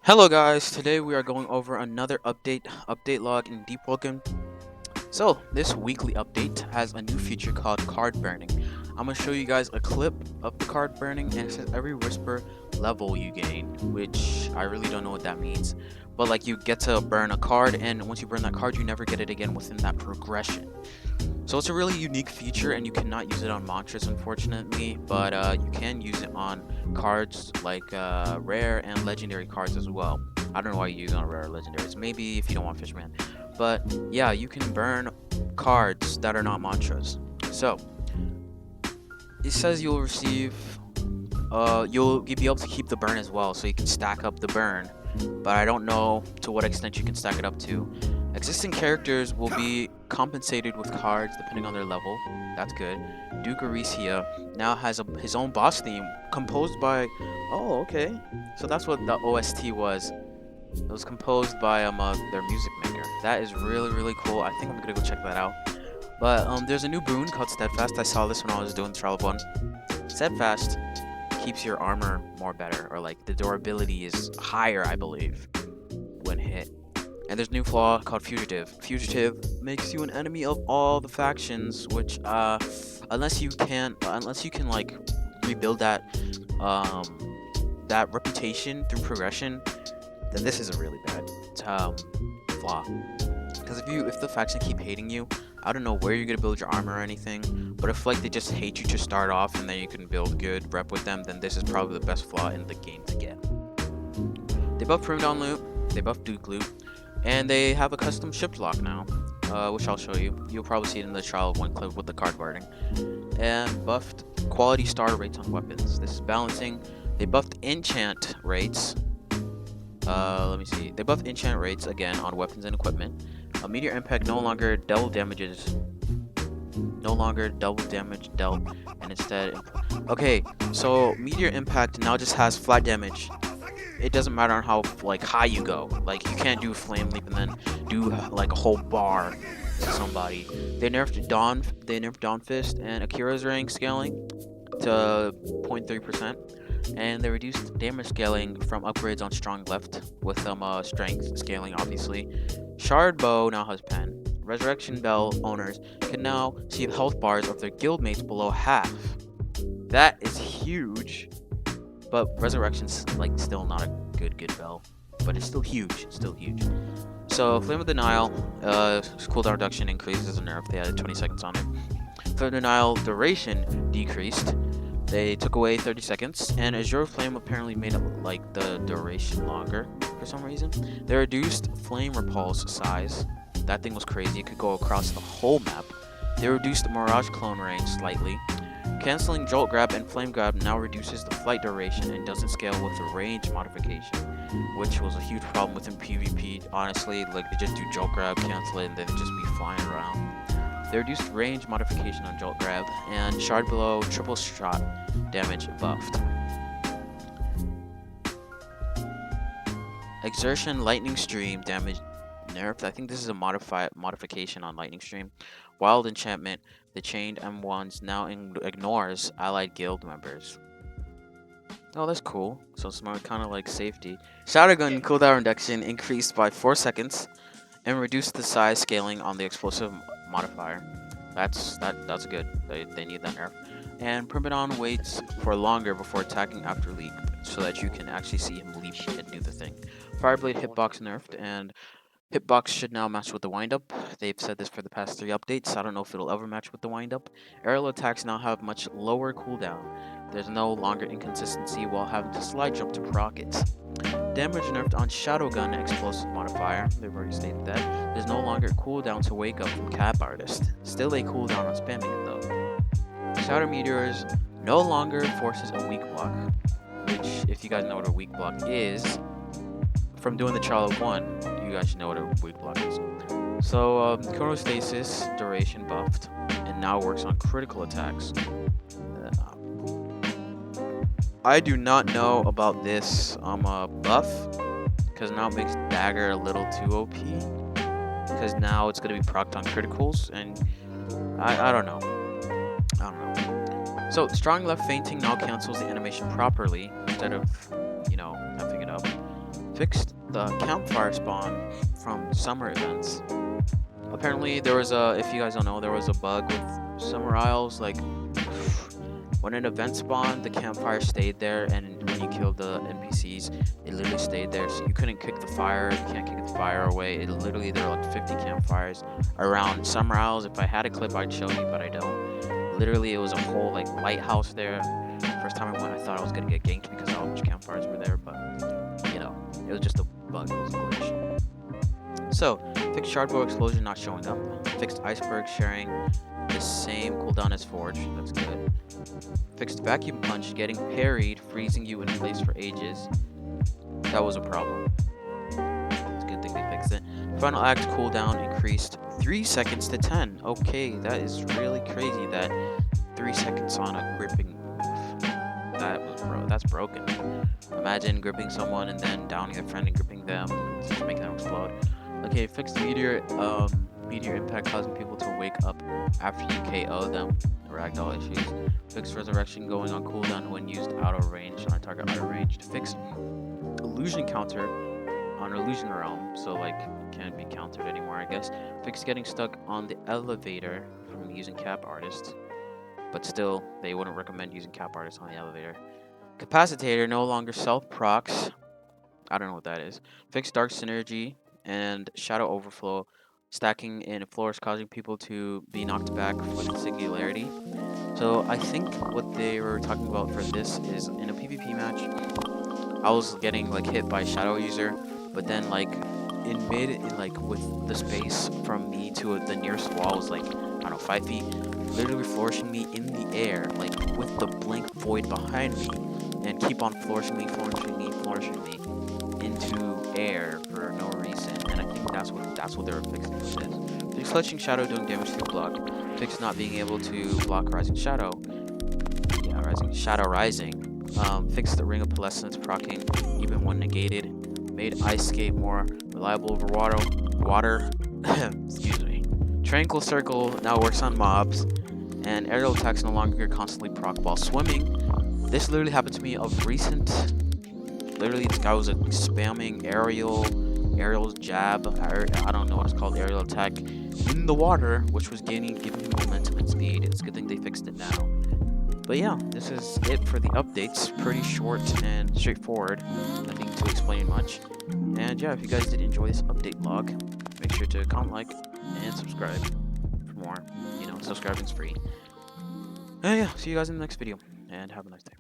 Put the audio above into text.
Hello guys, today we are going over another update log in Deepwoken. So, this weekly update has a new feature called card burning. I'm going to show you guys a clip of the card burning, and it says every whisper level you gain, which I really don't know what that means. But like, you get to burn a card, and once you burn that card, you never get it again within that progression. So it's a really unique feature, and you cannot use it on mantras, unfortunately, but you can use it on cards like rare and legendary cards as well. I don't know why you use it on rare or legendaries. Maybe if you don't want Fishman. But yeah, you can burn cards that are not mantras. So it says you'll receive, you'll be able to keep the burn as well, so you can stack up the burn. But I don't know to what extent you can stack it up to. Existing characters will be compensated with cards depending on their level. That's good. Duke Aricia now has his own boss theme composed by. Oh, okay. So that's what the OST was. It was composed by their music maker. That is really cool. I think I'm gonna go check that out. But there's a new boon called Steadfast. I saw this when I was doing Trial of One. Steadfast keeps your armor more better, or like the durability is higher, I believe, when hit. And there's a new flaw called Fugitive. Fugitive makes you an enemy of all the factions, which unless you can like rebuild that reputation through progression, then this is a really bad flaw. Because if the faction keep hating you, I don't know where you're gonna build your armor or anything, but if like they just hate you to start off and then you can build good rep with them, then this is probably the best flaw in the game to get. They buff Primdown loot, they buff Duke loot, and they have a custom shipped lock now, which I'll show you. You'll probably see it in the Trial of One clip with the card burning. And buffed quality star rates on weapons. This is balancing. They buffed enchant rates. Let me see. They buffed enchant rates again on weapons and equipment. A meteor impact no longer double damage dealt, and instead. Okay, so meteor impact now just has flat damage. It doesn't matter on how like high you go. Like you can't do flame leap and then do like a whole bar to somebody. They nerfed Dawn Fist and Akira's rank scaling to 0.3%, and they reduced damage scaling from upgrades on strong left with strength scaling obviously. Shard Bow now has pen. Resurrection Bell owners can now see the health bars of their guildmates below half. That is huge. But Resurrection's like still not a good bell, but it's still huge. So Flame of Denial, cooldown reduction increases as a nerf. They added 20 seconds on it. Flame of Denial duration decreased. They took away 30 seconds, and Azure Flame apparently made it like the duration longer for some reason. They reduced Flame Repulse size. That thing was crazy. It could go across the whole map. They reduced Mirage Clone range slightly. Canceling Jolt Grab and Flame Grab now reduces the flight duration and doesn't scale with the range modification, which was a huge problem within PvP. Honestly, like they just do Jolt Grab, cancel it, and then they just be flying around. They reduced range modification on Jolt Grab, and Shard Below triple shot damage buffed. Exertion Lightning Stream damage nerfed. I think this is a modification on Lightning Stream. Wild Enchantment. The chained M1s now ignores allied guild members. Oh, that's cool. So it's more kind of like safety. Shadowgun cooldown reduction increased by 4 seconds and reduced the size scaling on the explosive modifier. That's good. They need that nerf. And Primodon waits for longer before attacking after leap, so that you can actually see him leap and do the thing. Fireblade hitbox nerfed, and hitbox should now match with the windup. They've said this for the past 3 updates. I don't know if it'll ever match with the windup. Aerial attacks now have much lower cooldown. There's no longer inconsistency while having to slide jump to proc it. Damage nerfed on Shadowgun explosive modifier. They've already stated that. There's no longer a cooldown to wake up from Cap Artist. Still a cooldown on spamming it though. Shadow Meteors no longer forces a weak block, which, if you guys know what a weak block is, from doing the Trial of One, you guys should know what a weak block is. So, Chronostasis duration buffed, and now works on critical attacks. I do not know about this buff, because now it makes Dagger a little too OP. Because now it's going to be procced on criticals, and I don't know. So, Strong Left Fainting now cancels the animation properly, instead of, effing it up. fixed the campfire spawn from summer events. Apparently there was a, if you guys don't know, there was a bug with summer isles, like when an event spawned, the campfire stayed there, and when you killed the NPCs, it literally stayed there, so you couldn't kick the fire, you can't kick the fire away. It literally, there were like 50 campfires around summer isles. If I had a clip, I'd show you, but I don't. Literally, it was a whole like lighthouse there. First time I went, I thought I was gonna get ganked because how much campfires were there, but you know, it was just a bug, it was a glitch. So, fixed Shardbow Explosion not showing up. Fixed Iceberg sharing the same cooldown as Forge, that's good. Fixed Vacuum Punch getting parried, freezing you in place for ages. That was a problem. It's a good thing they fixed it. Final Act cooldown increased 3 seconds to 10. Okay, that is really crazy that 3 seconds on a gripping move. That's broken. Imagine gripping someone and then downing their friend and gripping them to make them explode. Okay, fixed meteor impact causing people to wake up after you KO them. Ragdoll issues. Fixed resurrection going on cooldown when used out of range on a target out of range. Fixed illusion counter on illusion realm, so like it can't be countered anymore, I guess. Fixed getting stuck on the elevator from using cap artists, but still they wouldn't recommend using cap artists on the elevator. Capacitator no longer self procs. I don't know what that is. Fixed dark synergy and shadow overflow stacking in floors, causing people to be knocked back with singularity. So I think what they were talking about for this is in a PvP match, I was getting like hit by a shadow user, but then like in mid, with the space from me to the nearest wall was like, I don't know, 5 feet, literally flourishing me in the air, like with the blank void behind me, and keep on flourishing me into air for no reason. And I think that's what they were fixing with this. Fixed clutching shadow doing damage to block. Fixed not being able to block rising shadow. Yeah, rising. Fixed the ring of pearlescence proccing even when negated. Made ice skate more reliable over water. Excuse me. Tranquil circle now works on mobs, and aerial attacks no longer constantly proc while swimming. This literally happened to me of recent. Literally, this guy was spamming aerial's jab. I don't know what it's called, aerial attack in the water, which was giving him momentum and speed. It's a good thing they fixed it now. But yeah, this is it for the updates. Pretty short and straightforward. Nothing to explain much. And yeah, if you guys did enjoy this update log, make sure to comment, like, and subscribe for more. You know, subscribing's free. And yeah, see you guys in the next video, and have a nice day.